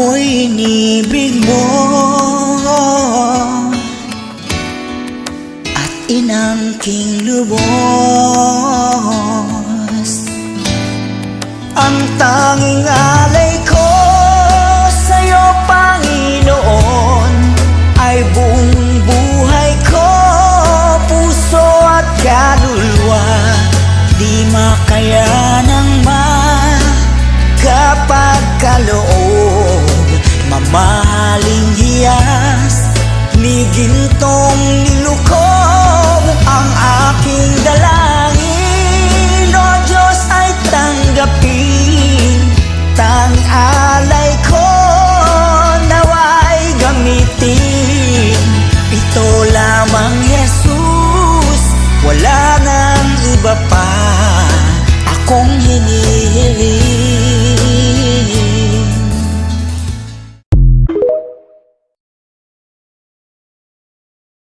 ako'y inibig mo at inangking lubos. Ang tanging alay ko sa'yo, Panginoon, ay buong buhay ko, puso at kaluluwa. Di makaya ng kapag kaloob, mamahaling hiyas ni gintong nilukob. Ang aking dalangin, O Diyos, ay tanggapin. Tanging alay ko nawa'y gamitin. Ito lamang, Jesus, wala nang iba pa akong hinihiling.